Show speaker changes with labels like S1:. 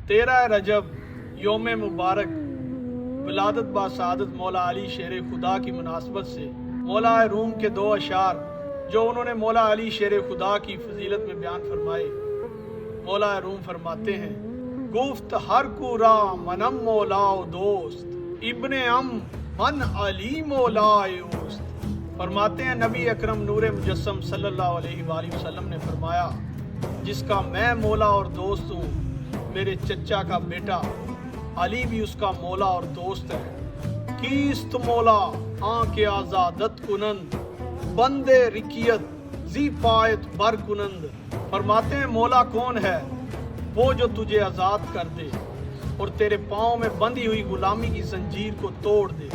S1: 13 रजब योम मुबारक विलादत बासआदत मौला अली शेर खुदा की मुनासबत से मौला रूम के 2 अशार जो उन्होंने मौला अली शेर खुदा की फजीलत में बयान फरमाए। मौला रूम फरमाते हैं, गुफ्त हर कुरा मनम मौलाओ दोस्त इब्ने अम मन अली मौलाए उस्त। फरमाते हैं नबी अकरम नूर मुजस्सम सल्लल्लाहु अलैहि वसल्लम ने फरमाया, जिसका मैं मौला और दोस्त हूँ, मेरे चचा का बेटा अली भी उसका मौला और दोस्त है। कीस्त मौला आंके आजादत कुनंद बंदे रिकियत जी पायत बर कुनंद। फरमाते हैं मौला कौन है? वो जो तुझे आज़ाद कर दे और तेरे पाँव में बंधी हुई गुलामी की जंजीर को तोड़ दे।